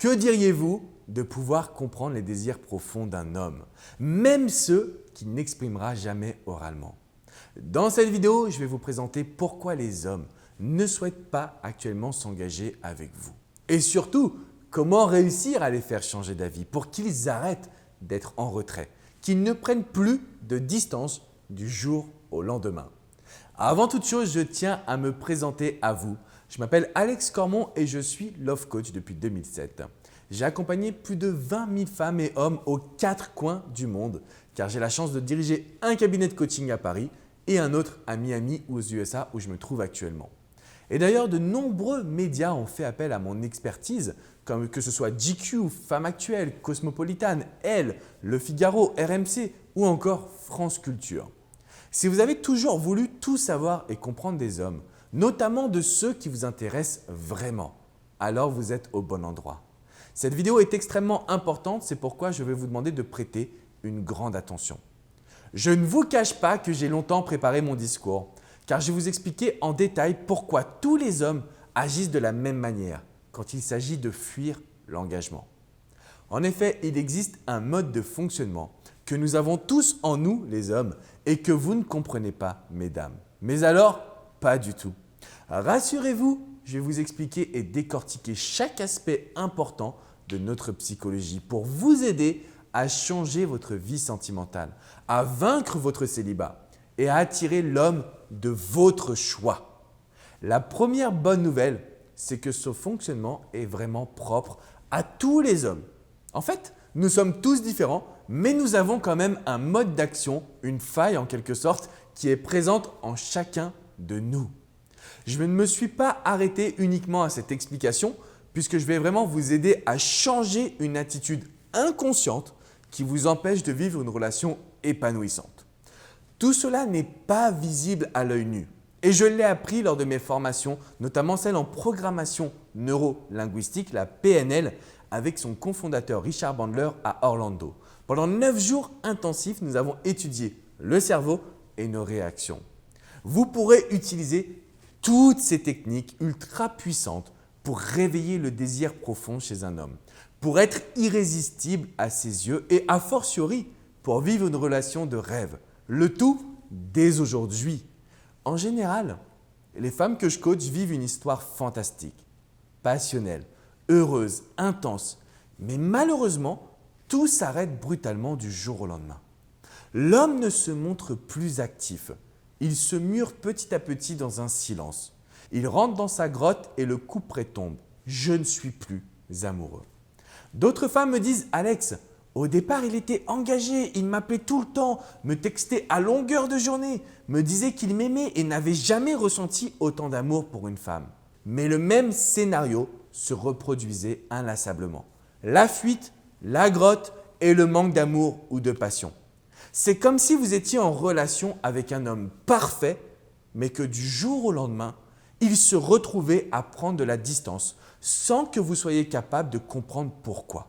Que diriez-vous de pouvoir comprendre les désirs profonds d'un homme, même ceux qu'il n'exprimera jamais oralement? Dans cette vidéo, je vais vous présenter pourquoi les hommes ne souhaitent pas actuellement s'engager avec vous. Et surtout, comment réussir à les faire changer d'avis pour qu'ils arrêtent d'être en retrait, qu'ils ne prennent plus de distance du jour au lendemain. Avant toute chose, je tiens à me présenter à vous. Je m'appelle Alex Cormon et je suis Love Coach depuis 2007. J'ai accompagné plus de 20 000 femmes et hommes aux 4 coins du monde car j'ai la chance de diriger un cabinet de coaching à Paris et un autre à Miami ou aux USA où je me trouve actuellement. Et d'ailleurs, de nombreux médias ont fait appel à mon expertise, comme que ce soit GQ, Femme Actuelle, Cosmopolitan, Elle, Le Figaro, RMC ou encore France Culture. Si vous avez toujours voulu tout savoir et comprendre des hommes, notamment de ceux qui vous intéressent vraiment, alors vous êtes au bon endroit. Cette vidéo est extrêmement importante, c'est pourquoi je vais vous demander de prêter une grande attention. Je ne vous cache pas que j'ai longtemps préparé mon discours, car je vais vous expliquer en détail pourquoi tous les hommes agissent de la même manière quand il s'agit de fuir l'engagement. En effet, il existe un mode de fonctionnement que nous avons tous en nous, les hommes, et que vous ne comprenez pas, mesdames. Mais alors, pas du tout. Rassurez-vous, je vais vous expliquer et décortiquer chaque aspect important de notre psychologie pour vous aider à changer votre vie sentimentale, à vaincre votre célibat et à attirer l'homme de votre choix. La première bonne nouvelle, c'est que ce fonctionnement est vraiment propre à tous les hommes. En fait, nous sommes tous différents, mais nous avons quand même un mode d'action, une faille en quelque sorte, qui est présente en chacun de nous. Je ne me suis pas arrêté uniquement à cette explication, puisque je vais vraiment vous aider à changer une attitude inconsciente qui vous empêche de vivre une relation épanouissante. Tout cela n'est pas visible à l'œil nu. Et je l'ai appris lors de mes formations, notamment celle en programmation neuro-linguistique, la PNL, avec son cofondateur Richard Bandler à Orlando. Pendant 9 jours intensifs, nous avons étudié le cerveau et nos réactions. Vous pourrez utiliser toutes ces techniques ultra puissantes pour réveiller le désir profond chez un homme, pour être irrésistible à ses yeux et a fortiori pour vivre une relation de rêve. Le tout dès aujourd'hui. En général, les femmes que je coach vivent une histoire fantastique, passionnelle, heureuse, intense. Mais malheureusement, tout s'arrête brutalement du jour au lendemain. L'homme ne se montre plus actif. Il se mure petit à petit dans un silence. Il rentre dans sa grotte et le couperet tombe. Je ne suis plus amoureux. D'autres femmes me disent « Alex, au départ, il était engagé, il m'appelait tout le temps, me textait à longueur de journée, me disait qu'il m'aimait et n'avait jamais ressenti autant d'amour pour une femme. » Mais le même scénario se reproduisait inlassablement. La fuite, la grotte et le manque d'amour ou de passion. C'est comme si vous étiez en relation avec un homme parfait, mais que du jour au lendemain, il se retrouvait à prendre de la distance sans que vous soyez capable de comprendre pourquoi.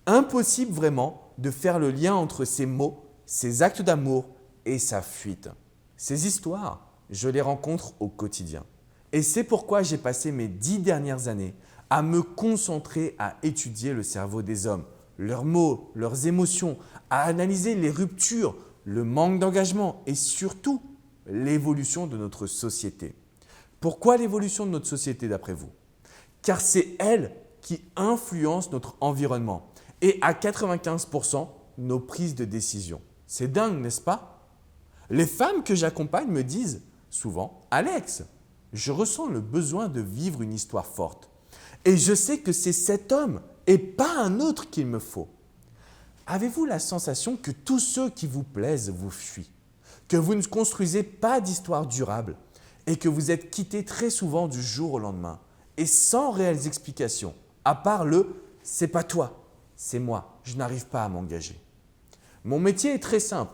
Impossible vraiment de faire le lien entre ces mots, ces actes d'amour et sa fuite. Ces histoires, je les rencontre au quotidien. Et c'est pourquoi j'ai passé mes 10 dernières années à me concentrer à étudier le cerveau des hommes, leurs mots, leurs émotions, à analyser les ruptures, le manque d'engagement et surtout l'évolution de notre société. Pourquoi l'évolution de notre société d'après vous? Car c'est elle qui influence notre environnement et à 95% nos prises de décision. C'est dingue, n'est-ce pas? Les femmes que j'accompagne me disent souvent « Alex, je ressens le besoin de vivre une histoire forte et je sais que c'est cet homme et pas un autre qu'il me faut. » Avez-vous la sensation que tous ceux qui vous plaisent vous fuient, que vous ne construisez pas d'histoire durable et que vous êtes quitté très souvent du jour au lendemain et sans réelles explications, à part le « c'est pas toi, c'est moi, je n'arrive pas à m'engager ». Mon métier est très simple,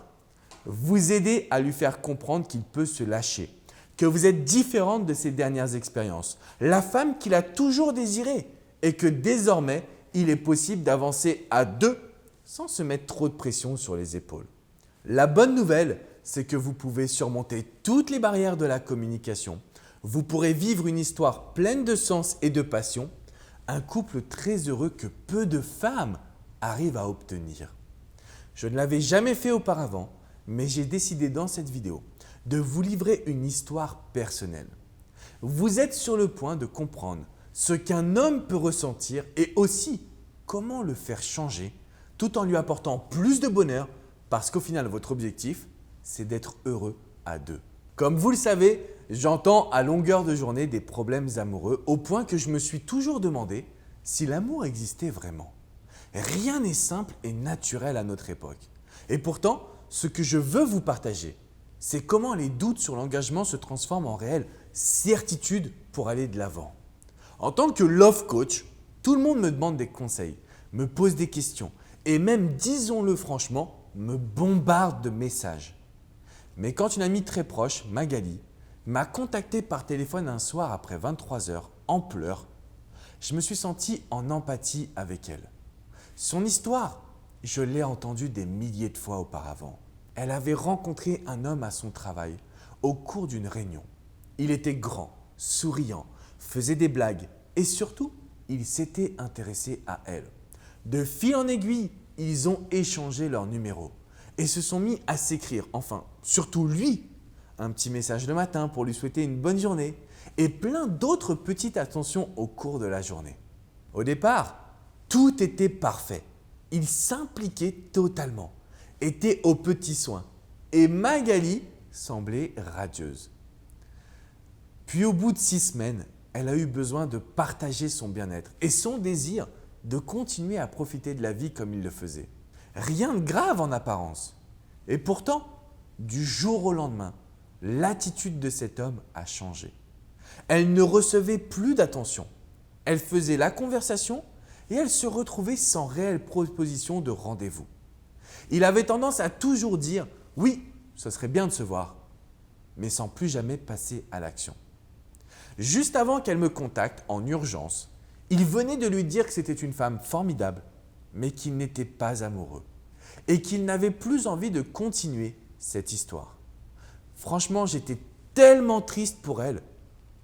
vous aider à lui faire comprendre qu'il peut se lâcher, que vous êtes différente de ses dernières expériences, la femme qu'il a toujours désirée et que désormais, il est possible d'avancer à deux sans se mettre trop de pression sur les épaules. La bonne nouvelle, c'est que vous pouvez surmonter toutes les barrières de la communication. Vous pourrez vivre une histoire pleine de sens et de passion Un couple très heureux que peu de femmes arrivent à obtenir. Je ne l'avais jamais fait auparavant, mais j'ai décidé dans cette vidéo de vous livrer une histoire personnelle. Vous êtes sur le point de comprendre ce qu'un homme peut ressentir et aussi comment le faire changer tout en lui apportant plus de bonheur parce qu'au final, votre objectif, c'est d'être heureux à deux. Comme vous le savez, j'entends à longueur de journée des problèmes amoureux au point que je me suis toujours demandé si l'amour existait vraiment. Rien n'est simple et naturel à notre époque. Et pourtant, ce que je veux vous partager, c'est comment les doutes sur l'engagement se transforment en réelle certitude pour aller de l'avant. En tant que love coach, tout le monde me demande des conseils, me pose des questions et même, disons-le franchement, me bombarde de messages. Mais quand une amie très proche, Magali, m'a contacté par téléphone un soir après 23 heures en pleurs, je me suis senti en empathie avec elle. Son histoire, je l'ai entendue des milliers de fois auparavant. Elle avait rencontré un homme à son travail au cours d'une réunion. Il était grand, souriant, faisait des blagues et surtout, il s'était intéressé à elle. De fil en aiguille, ils ont échangé leurs numéros et se sont mis à s'écrire, enfin, surtout lui, un petit message le matin pour lui souhaiter une bonne journée et plein d'autres petites attentions au cours de la journée. Au départ, tout était parfait. Il s'impliquait totalement, était aux petits soins et Magali semblait radieuse. Puis au bout de 6 semaines, elle a eu besoin de partager son bien-être et son désir de continuer à profiter de la vie comme il le faisait. Rien de grave en apparence. Et pourtant, du jour au lendemain, l'attitude de cet homme a changé. Elle ne recevait plus d'attention. Elle faisait la conversation et elle se retrouvait sans réelle proposition de rendez-vous. Il avait tendance à toujours dire « oui, ce serait bien de se voir », mais sans plus jamais passer à l'action. Juste avant qu'elle me contacte en urgence, il venait de lui dire que c'était une femme formidable, mais qu'il n'était pas amoureux et qu'il n'avait plus envie de continuer cette histoire. Franchement, j'étais tellement triste pour elle,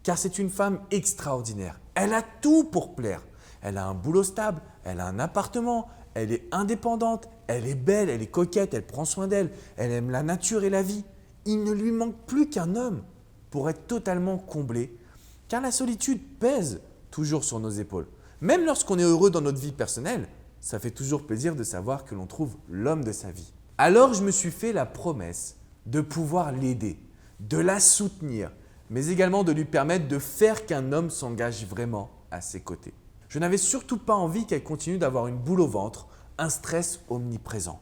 car c'est une femme extraordinaire. Elle a tout pour plaire. Elle a un boulot stable, elle a un appartement, elle est indépendante, elle est belle, elle est coquette, elle prend soin d'elle, elle aime la nature et la vie. Il ne lui manque plus qu'un homme pour être totalement comblé, car la solitude pèse toujours sur nos épaules. Même lorsqu'on est heureux dans notre vie personnelle, ça fait toujours plaisir de savoir que l'on trouve l'homme de sa vie. Alors je me suis fait la promesse de pouvoir l'aider, de la soutenir, mais également de lui permettre de faire qu'un homme s'engage vraiment à ses côtés. Je n'avais surtout pas envie qu'elle continue d'avoir une boule au ventre, un stress omniprésent.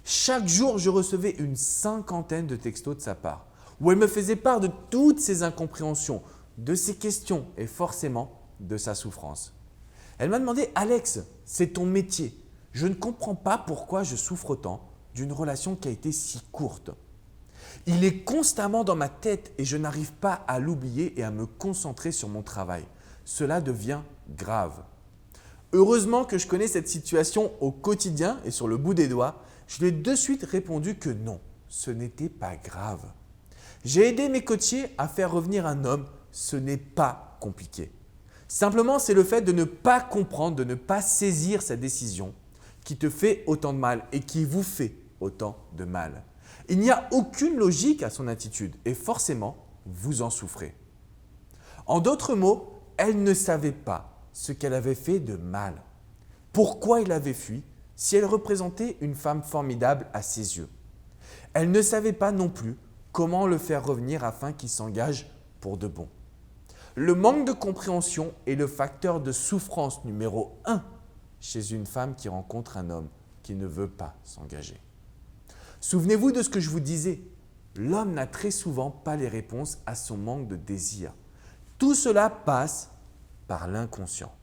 Chaque jour, je recevais une 50aine de textos de sa part, où elle me faisait part de toutes ses incompréhensions, de ses questions et forcément de sa souffrance. Elle m'a demandé « Alex, c'est ton métier. Je ne comprends pas pourquoi je souffre autant d'une relation qui a été si courte. Il est constamment dans ma tête et je n'arrive pas à l'oublier et à me concentrer sur mon travail. Cela devient grave. » Heureusement que je connais cette situation au quotidien et sur le bout des doigts, je lui ai de suite répondu que non, ce n'était pas grave. J'ai aidé mes coachés à faire revenir un homme, ce n'est pas compliqué. Simplement, c'est le fait de ne pas comprendre, de ne pas saisir sa décision qui te fait autant de mal et qui vous fait autant de mal. Il n'y a aucune logique à son attitude et forcément, vous en souffrez. En d'autres mots, elle ne savait pas ce qu'elle avait fait de mal. Pourquoi il avait fui si elle représentait une femme formidable à ses yeux? Elle ne savait pas non plus comment le faire revenir afin qu'il s'engage pour de bon. Le manque de compréhension est le facteur de souffrance numéro 1 chez une femme qui rencontre un homme qui ne veut pas s'engager. Souvenez-vous de ce que je vous disais, l'homme n'a très souvent pas les réponses à son manque de désir. Tout cela passe par l'inconscient.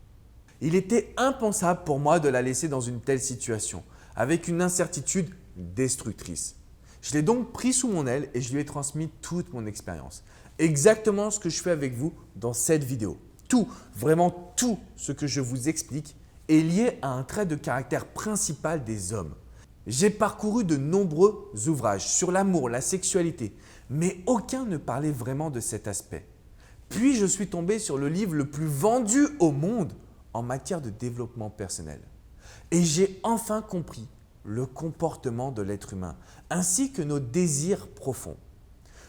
Il était impensable pour moi de la laisser dans une telle situation, avec une incertitude destructrice. Je l'ai donc pris sous mon aile et je lui ai transmis toute mon expérience. Exactement ce que je fais avec vous dans cette vidéo. Tout, vraiment tout ce que je vous explique est lié à un trait de caractère principal des hommes. J'ai parcouru de nombreux ouvrages sur l'amour, la sexualité, mais aucun ne parlait vraiment de cet aspect. Puis je suis tombé sur le livre le plus vendu au monde en matière de développement personnel. Et j'ai enfin compris le comportement de l'être humain, ainsi que nos désirs profonds.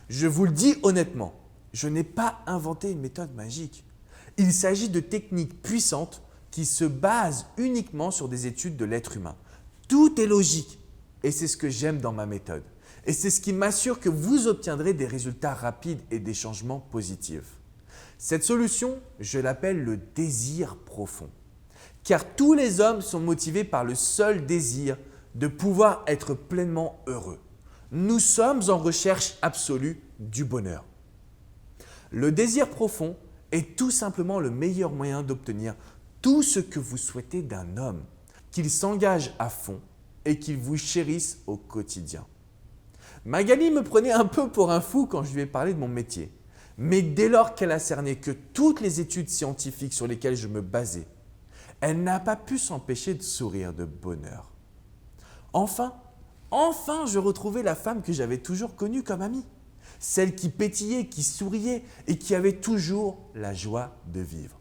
Je vous le dis honnêtement, je n'ai pas inventé une méthode magique. Il s'agit de techniques puissantes qui se basent uniquement sur des études de l'être humain. Tout est logique et c'est ce que j'aime dans ma méthode. Et c'est ce qui m'assure que vous obtiendrez des résultats rapides et des changements positifs. Cette solution, je l'appelle le désir profond. Car tous les hommes sont motivés par le seul désir de pouvoir être pleinement heureux. Nous sommes en recherche absolue du bonheur. Le désir profond est tout simplement le meilleur moyen d'obtenir tout ce que vous souhaitez d'un homme, qu'il s'engage à fond et qu'il vous chérisse au quotidien. Magali me prenait un peu pour un fou quand je lui ai parlé de mon métier. Mais dès lors qu'elle a cerné que toutes les études scientifiques sur lesquelles je me basais, elle n'a pas pu s'empêcher de sourire de bonheur. Enfin, je retrouvais la femme que j'avais toujours connue comme amie. Celle qui pétillait, qui souriait et qui avait toujours la joie de vivre.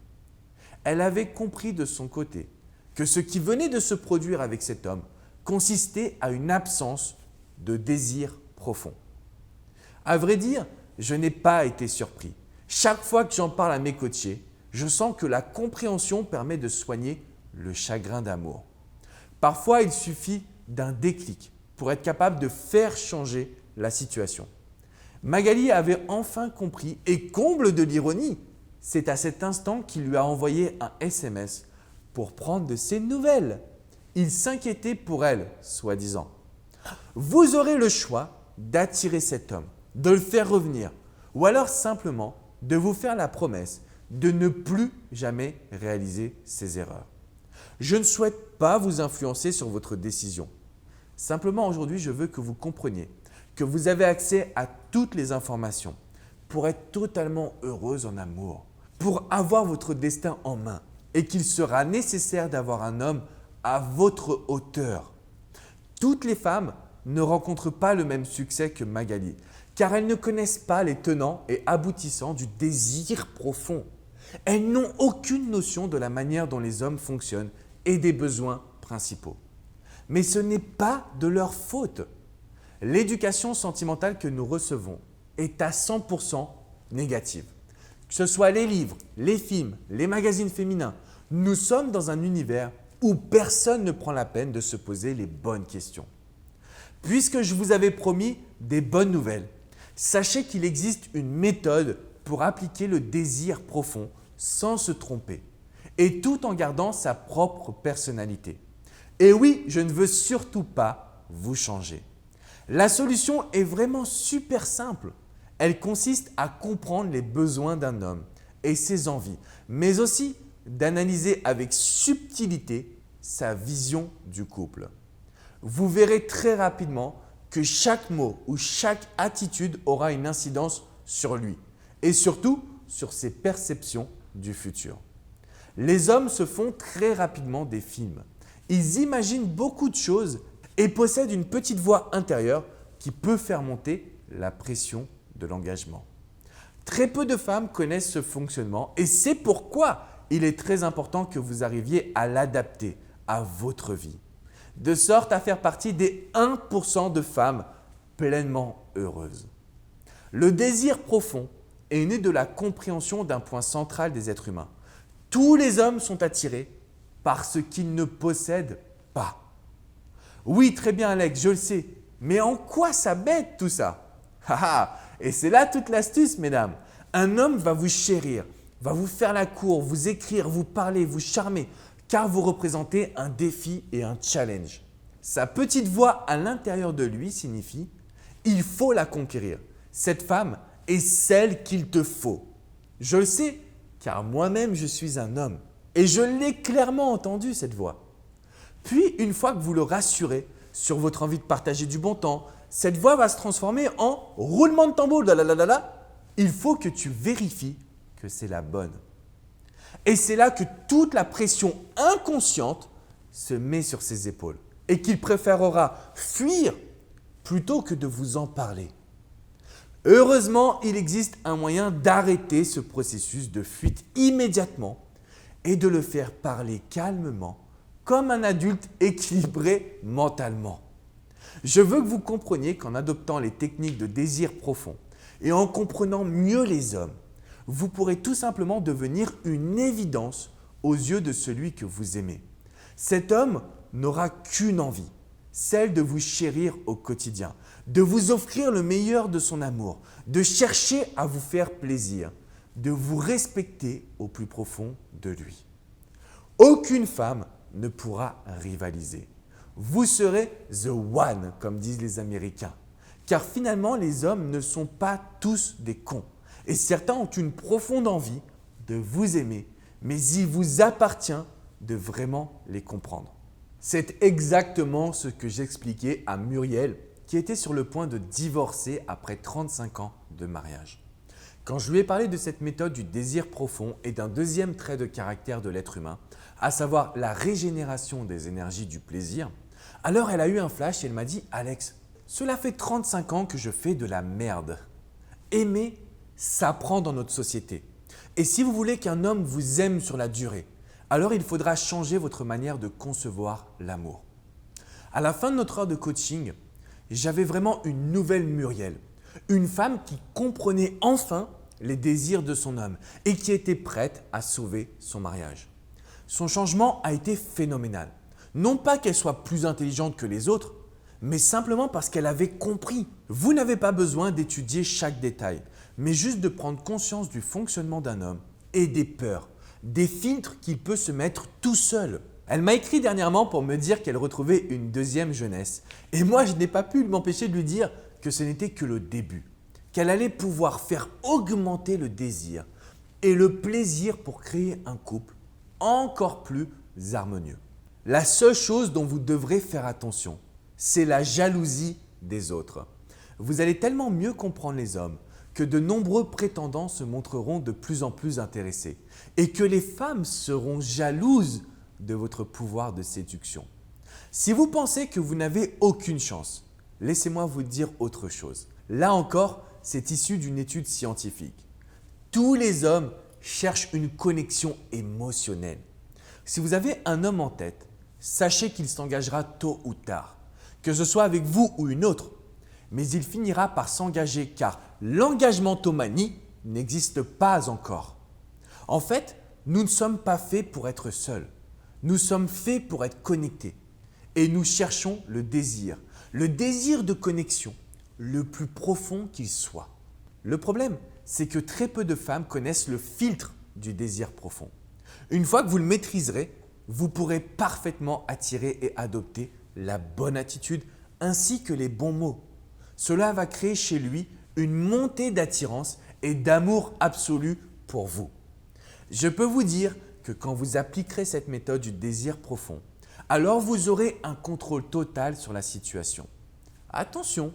Elle avait compris de son côté que ce qui venait de se produire avec cet homme consistait à une absence de désir profond. À vrai dire, je n'ai pas été surpris. Chaque fois que j'en parle à mes coachés, je sens que la compréhension permet de soigner le chagrin d'amour. Parfois, il suffit d'un déclic pour être capable de faire changer la situation. Magali avait enfin compris et comble de l'ironie, c'est à cet instant qu'il lui a envoyé un SMS pour prendre de ses nouvelles. Il s'inquiétait pour elle, soi-disant. Vous aurez le choix d'attirer cet homme, de le faire revenir ou alors simplement de vous faire la promesse de ne plus jamais réaliser ces erreurs. Je ne souhaite pas vous influencer sur votre décision. Simplement aujourd'hui, je veux que vous compreniez que vous avez accès à toutes les informations pour être totalement heureuse en amour, pour avoir votre destin en main et qu'il sera nécessaire d'avoir un homme à votre hauteur. Toutes les femmes ne rencontrent pas le même succès que Magali, car elles ne connaissent pas les tenants et aboutissants du désir profond. Elles n'ont aucune notion de la manière dont les hommes fonctionnent et des besoins principaux. Mais ce n'est pas de leur faute. L'éducation sentimentale que nous recevons est à 100% négative. Que ce soit les livres, les films, les magazines féminins, nous sommes dans un univers où personne ne prend la peine de se poser les bonnes questions. Puisque je vous avais promis des bonnes nouvelles, sachez qu'il existe une méthode pour appliquer le désir profond sans se tromper et tout en gardant sa propre personnalité. Et oui, je ne veux surtout pas vous changer. La solution est vraiment super simple. Elle consiste à comprendre les besoins d'un homme et ses envies, mais aussi d'analyser avec subtilité sa vision du couple. Vous verrez très rapidement que chaque mot ou chaque attitude aura une incidence sur lui et surtout sur ses perceptions du futur. Les hommes se font très rapidement des films. Ils imaginent beaucoup de choses et possèdent une petite voix intérieure qui peut faire monter la pression de l'engagement. Très peu de femmes connaissent ce fonctionnement et c'est pourquoi il est très important que vous arriviez à l'adapter à votre vie, de sorte à faire partie des 1% de femmes pleinement heureuses. Le désir profond est né de la compréhension d'un point central des êtres humains. Tous les hommes sont attirés par ce qu'ils ne possèdent pas. Oui, très bien Alex, je le sais, mais en quoi ça bête tout ça? Et c'est là toute l'astuce, mesdames. Un homme va vous chérir, va vous faire la cour, vous écrire, vous parler, vous charmer, car vous représentez un défi et un challenge. Sa petite voix à l'intérieur de lui signifie « il faut la conquérir ». Cette femme est celle qu'il te faut. Je le sais, car moi-même je suis un homme et je l'ai clairement entendu cette voix. Puis, une fois que vous le rassurez sur votre envie de partager du bon temps, cette voix va se transformer en roulement de tambour. Il faut que tu vérifies que c'est la bonne. Et c'est là que toute la pression inconsciente se met sur ses épaules et qu'il préférera fuir plutôt que de vous en parler. Heureusement, il existe un moyen d'arrêter ce processus de fuite immédiatement et de le faire parler calmement, comme un adulte équilibré mentalement. Je veux que vous compreniez qu'en adoptant les techniques de désir profond et en comprenant mieux les hommes, vous pourrez tout simplement devenir une évidence aux yeux de celui que vous aimez. Cet homme n'aura qu'une envie, celle de vous chérir au quotidien, de vous offrir le meilleur de son amour, de chercher à vous faire plaisir, de vous respecter au plus profond de lui. Aucune femme ne pourra rivaliser. Vous serez the one, comme disent les Américains. Car finalement, les hommes ne sont pas tous des cons. Et certains ont une profonde envie de vous aimer, mais il vous appartient de vraiment les comprendre. C'est exactement ce que j'expliquais à Muriel, qui était sur le point de divorcer après 35 ans de mariage. Quand je lui ai parlé de cette méthode du désir profond et d'un deuxième trait de caractère de l'être humain, à savoir la régénération des énergies du plaisir, alors elle a eu un flash et elle m'a dit « Alex, cela fait 35 ans que je fais de la merde. Aimer s'apprend dans notre société. Et si vous voulez qu'un homme vous aime sur la durée, alors il faudra changer votre manière de concevoir l'amour. » À la fin de notre heure de coaching, j'avais vraiment une nouvelle Muriel, une femme qui comprenait enfin les désirs de son homme et qui était prête à sauver son mariage. Son changement a été phénoménal. Non pas qu'elle soit plus intelligente que les autres, mais simplement parce qu'elle avait compris. Vous n'avez pas besoin d'étudier chaque détail, mais juste de prendre conscience du fonctionnement d'un homme et des peurs, des filtres qu'il peut se mettre tout seul. Elle m'a écrit dernièrement pour me dire qu'elle retrouvait une deuxième jeunesse. Et moi, je n'ai pas pu m'empêcher de lui dire que ce n'était que le début, qu'elle allait pouvoir faire augmenter le désir et le plaisir pour créer un couple encore plus harmonieux. La seule chose dont vous devrez faire attention, c'est la jalousie des autres. Vous allez tellement mieux comprendre les hommes que de nombreux prétendants se montreront de plus en plus intéressés et que les femmes seront jalouses de votre pouvoir de séduction. Si vous pensez que vous n'avez aucune chance, laissez-moi vous dire autre chose. Là encore, c'est issu d'une étude scientifique. Tous les hommes cherchent une connexion émotionnelle. Si vous avez un homme en tête, sachez qu'il s'engagera tôt ou tard, que ce soit avec vous ou une autre, mais il finira par s'engager car l'engagementomanie n'existe pas encore. En fait, nous ne sommes pas faits pour être seuls. Nous sommes faits pour être connectés et nous cherchons le désir de connexion le plus profond qu'il soit. Le problème, c'est que très peu de femmes connaissent le filtre du désir profond. Une fois que vous le maîtriserez, vous pourrez parfaitement attirer et adopter la bonne attitude ainsi que les bons mots. Cela va créer chez lui une montée d'attirance et d'amour absolu pour vous. Je peux vous dire que quand vous appliquerez cette méthode du désir profond, alors vous aurez un contrôle total sur la situation. Attention,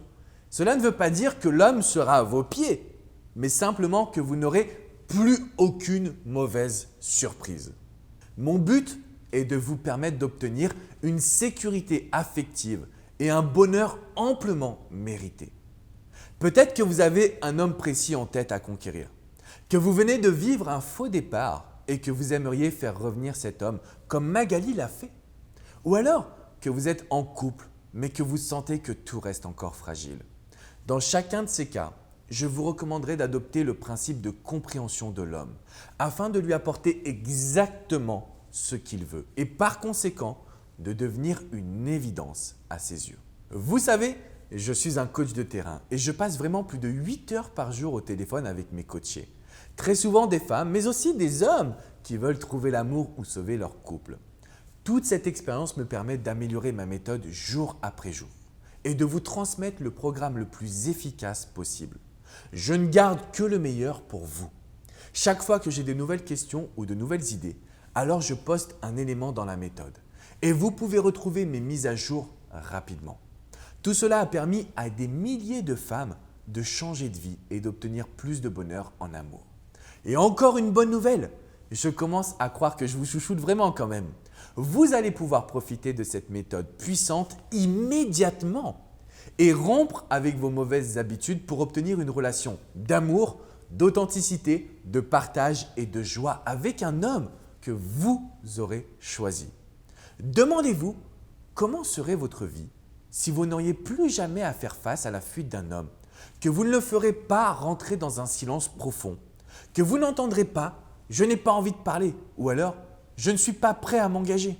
cela ne veut pas dire que l'homme sera à vos pieds, mais simplement que vous n'aurez plus aucune mauvaise surprise. Mon but est de vous permettre d'obtenir une sécurité affective et un bonheur amplement mérité. Peut-être que vous avez un homme précis en tête à conquérir, que vous venez de vivre un faux départ et que vous aimeriez faire revenir cet homme comme Magali l'a fait. Ou alors que vous êtes en couple mais que vous sentez que tout reste encore fragile. Dans chacun de ces cas, je vous recommanderais d'adopter le principe de compréhension de l'homme afin de lui apporter exactement ce qu'il veut et par conséquent de devenir une évidence à ses yeux. Vous savez, je suis un coach de terrain et je passe vraiment plus de 8 heures par jour au téléphone avec mes coachés. Très souvent des femmes, mais aussi des hommes qui veulent trouver l'amour ou sauver leur couple. Toute cette expérience me permet d'améliorer ma méthode jour après jour et de vous transmettre le programme le plus efficace possible. Je ne garde que le meilleur pour vous. Chaque fois que j'ai de nouvelles questions ou de nouvelles idées, alors je poste un élément dans la méthode et vous pouvez retrouver mes mises à jour rapidement. Tout cela a permis à des milliers de femmes de changer de vie et d'obtenir plus de bonheur en amour. Et encore une bonne nouvelle, je commence à croire que je vous chouchoute vraiment quand même. Vous allez pouvoir profiter de cette méthode puissante immédiatement et rompre avec vos mauvaises habitudes pour obtenir une relation d'amour, d'authenticité, de partage et de joie avec un homme que vous aurez choisi. Demandez-vous comment serait votre vie si vous n'auriez plus jamais à faire face à la fuite d'un homme, que vous ne le ferez pas rentrer dans un silence profond, que vous n'entendrez pas « je n'ai pas envie de parler » ou alors « je ne suis pas prêt à m'engager ».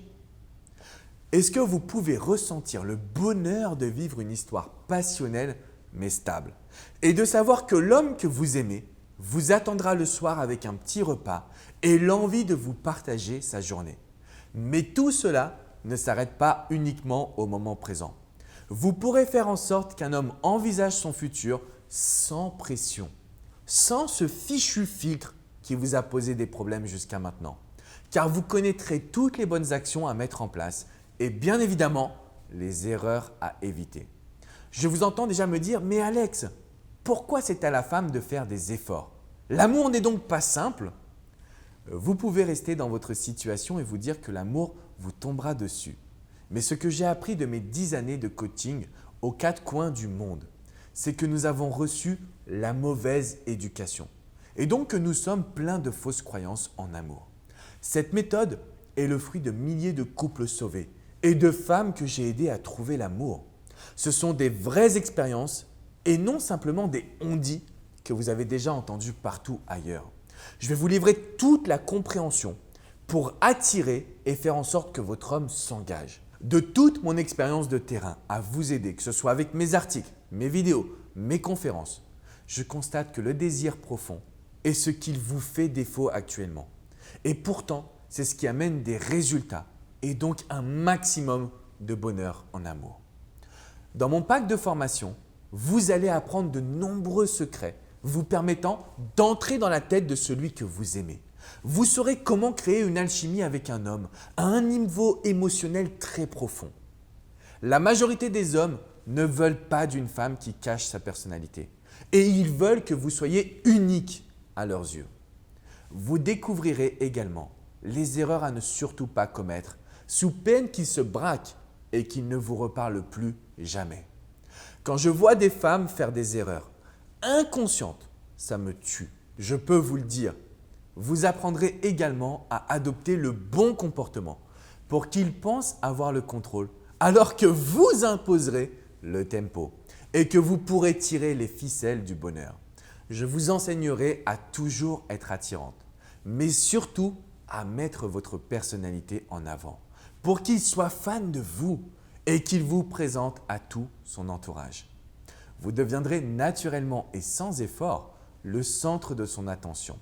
Est-ce que vous pouvez ressentir le bonheur de vivre une histoire passionnelle mais stable et de savoir que l'homme que vous aimez vous attendra le soir avec un petit repas et l'envie de vous partager sa journée? Mais tout cela ne s'arrête pas uniquement au moment présent. Vous pourrez faire en sorte qu'un homme envisage son futur sans pression, sans ce fichu filtre qui vous a posé des problèmes jusqu'à maintenant, car vous connaîtrez toutes les bonnes actions à mettre en place et bien évidemment les erreurs à éviter. Je vous entends déjà me dire « Mais Alex, pourquoi c'est à la femme de faire des efforts? L'amour n'est donc pas simple ?» Vous pouvez rester dans votre situation et vous dire que l'amour vous tombera dessus. Mais ce que j'ai appris de mes 10 années de coaching aux 4 coins du monde, c'est que nous avons reçu la mauvaise éducation et donc que nous sommes pleins de fausses croyances en amour. Cette méthode est le fruit de milliers de couples sauvés et de femmes que j'ai aidées à trouver l'amour. Ce sont des vraies expériences et non simplement des on-dit que vous avez déjà entendus partout ailleurs. Je vais vous livrer toute la compréhension pour attirer et faire en sorte que votre homme s'engage. De toute mon expérience de terrain à vous aider, que ce soit avec mes articles, mes vidéos, mes conférences, je constate que le désir profond est ce qu'il vous fait défaut actuellement. Et pourtant, c'est ce qui amène des résultats et donc un maximum de bonheur en amour. Dans mon pack de formation, vous allez apprendre de nombreux secrets vous permettant d'entrer dans la tête de celui que vous aimez. Vous saurez comment créer une alchimie avec un homme à un niveau émotionnel très profond. La majorité des hommes ne veulent pas d'une femme qui cache sa personnalité et ils veulent que vous soyez unique à leurs yeux. Vous découvrirez également les erreurs à ne surtout pas commettre sous peine qu'ils se braquent et qu'ils ne vous reparlent plus jamais. Quand je vois des femmes faire des erreurs inconscientes, ça me tue. Je peux vous le dire. Vous apprendrez également à adopter le bon comportement pour qu'ils pensent avoir le contrôle alors que vous imposerez le tempo et que vous pourrez tirer les ficelles du bonheur. Je vous enseignerai à toujours être attirante, mais surtout à mettre votre personnalité en avant pour qu'il soit fan de vous et qu'il vous présente à tout son entourage. Vous deviendrez naturellement et sans effort le centre de son attention.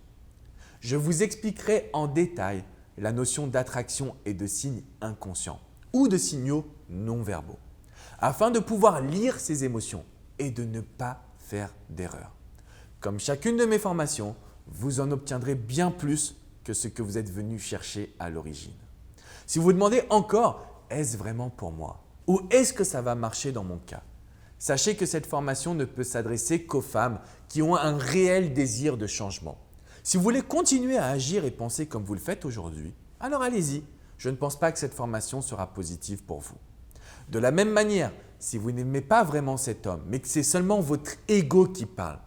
Je vous expliquerai en détail la notion d'attraction et de signes inconscients ou de signaux non verbaux afin de pouvoir lire ses émotions et de ne pas faire d'erreur. Comme chacune de mes formations, vous en obtiendrez bien plus que ce que vous êtes venu chercher à l'origine. Si vous vous demandez encore « est-ce vraiment pour moi ?» ou « est-ce que ça va marcher dans mon cas ?» Sachez que cette formation ne peut s'adresser qu'aux femmes qui ont un réel désir de changement. Si vous voulez continuer à agir et penser comme vous le faites aujourd'hui, alors allez-y. Je ne pense pas que cette formation sera positive pour vous. De la même manière, si vous n'aimez pas vraiment cet homme, mais que c'est seulement votre ego qui parle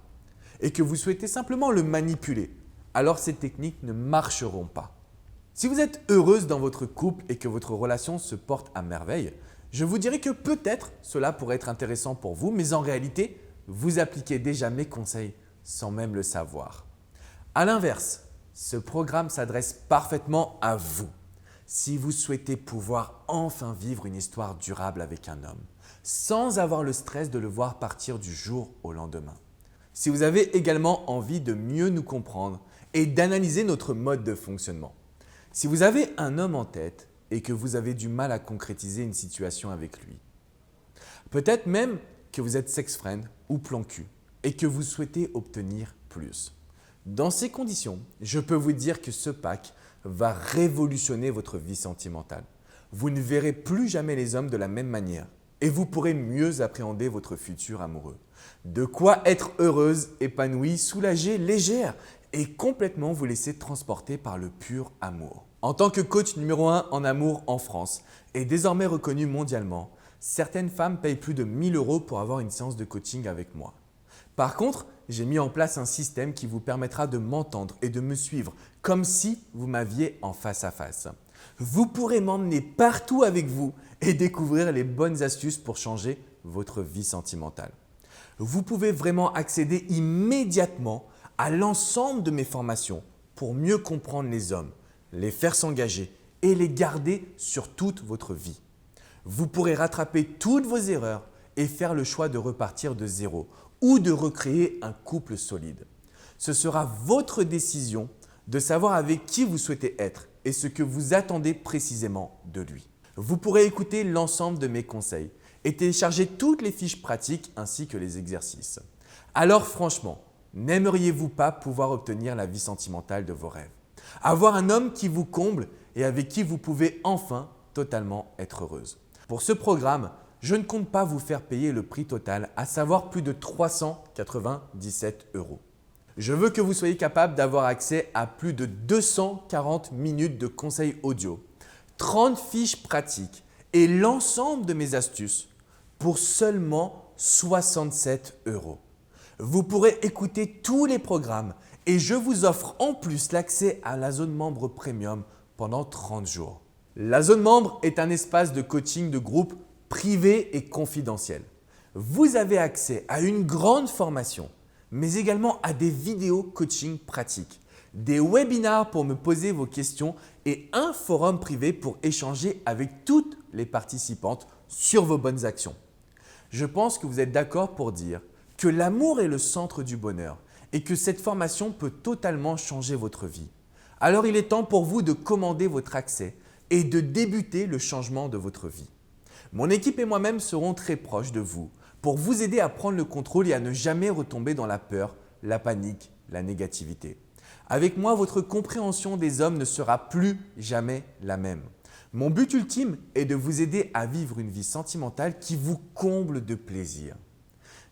et que vous souhaitez simplement le manipuler, alors ces techniques ne marcheront pas. Si vous êtes heureuse dans votre couple et que votre relation se porte à merveille, je vous dirais que peut-être cela pourrait être intéressant pour vous, mais en réalité, vous appliquez déjà mes conseils sans même le savoir. À l'inverse, ce programme s'adresse parfaitement à vous. Si vous souhaitez pouvoir enfin vivre une histoire durable avec un homme, sans avoir le stress de le voir partir du jour au lendemain. Si vous avez également envie de mieux nous comprendre et d'analyser notre mode de fonctionnement. Si vous avez un homme en tête et que vous avez du mal à concrétiser une situation avec lui. Peut-être même que vous êtes sex-friend ou plan cul et que vous souhaitez obtenir plus. Dans ces conditions, je peux vous dire que ce pack va révolutionner votre vie sentimentale. Vous ne verrez plus jamais les hommes de la même manière et vous pourrez mieux appréhender votre futur amoureux. De quoi être heureuse, épanouie, soulagée, légère et complètement vous laisser transporter par le pur amour. En tant que coach numéro 1 en amour en France et désormais reconnu mondialement, certaines femmes payent plus de 1 000 € pour avoir une séance de coaching avec moi. Par contre, j'ai mis en place un système qui vous permettra de m'entendre et de me suivre comme si vous m'aviez en face à face. Vous pourrez m'emmener partout avec vous et découvrir les bonnes astuces pour changer votre vie sentimentale. Vous pouvez vraiment accéder immédiatement à l'ensemble de mes formations pour mieux comprendre les hommes, les faire s'engager et les garder sur toute votre vie. Vous pourrez rattraper toutes vos erreurs et faire le choix de repartir de zéro ou de recréer un couple solide. Ce sera votre décision de savoir avec qui vous souhaitez être et ce que vous attendez précisément de lui. Vous pourrez écouter l'ensemble de mes conseils et télécharger toutes les fiches pratiques ainsi que les exercices. Alors franchement, n'aimeriez-vous pas pouvoir obtenir la vie sentimentale de vos rêves? Avoir un homme qui vous comble et avec qui vous pouvez enfin totalement être heureuse. Pour ce programme, je ne compte pas vous faire payer le prix total, à savoir plus de 397 €. Je veux que vous soyez capable d'avoir accès à plus de 240 minutes de conseils audio, 30 fiches pratiques et l'ensemble de mes astuces pour seulement 67 €. Vous pourrez écouter tous les programmes et je vous offre en plus l'accès à la zone membre premium pendant 30 jours. La zone membre est un espace de coaching de groupe privé et confidentiel. Vous avez accès à une grande formation, mais également à des vidéos coaching pratiques, des webinars pour me poser vos questions et un forum privé pour échanger avec toutes les participantes sur vos bonnes actions. Je pense que vous êtes d'accord pour dire que l'amour est le centre du bonheur et que cette formation peut totalement changer votre vie. Alors il est temps pour vous de commander votre accès et de débuter le changement de votre vie. Mon équipe et moi-même serons très proches de vous pour vous aider à prendre le contrôle et à ne jamais retomber dans la peur, la panique, la négativité. Avec moi, votre compréhension des hommes ne sera plus jamais la même. Mon but ultime est de vous aider à vivre une vie sentimentale qui vous comble de plaisir.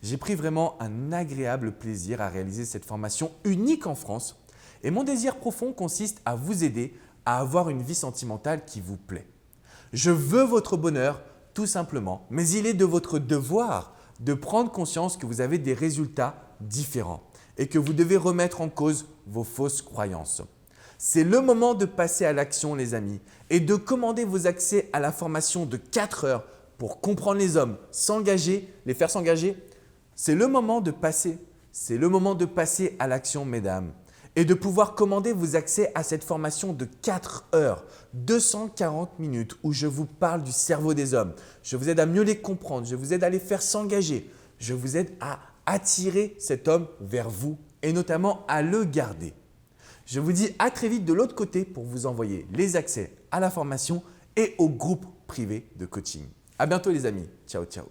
J'ai pris vraiment un agréable plaisir à réaliser cette formation unique en France et mon désir profond consiste à vous aider à avoir une vie sentimentale qui vous plaît. Je veux votre bonheur tout simplement, mais il est de votre devoir de prendre conscience que vous avez des résultats différents et que vous devez remettre en cause vos fausses croyances. C'est le moment de passer à l'action les amis et de commander vos accès à la formation de 4 heures pour comprendre les hommes, s'engager, les faire s'engager. C'est le moment de passer à l'action mesdames et de pouvoir commander vos accès à cette formation de 4 heures, 240 minutes où je vous parle du cerveau des hommes. Je vous aide à mieux les comprendre, je vous aide à les faire s'engager, je vous aide à attirer cet homme vers vous et notamment à le garder. Je vous dis à très vite de l'autre côté pour vous envoyer les accès à la formation et au groupe privé de coaching. À bientôt les amis. Ciao, ciao.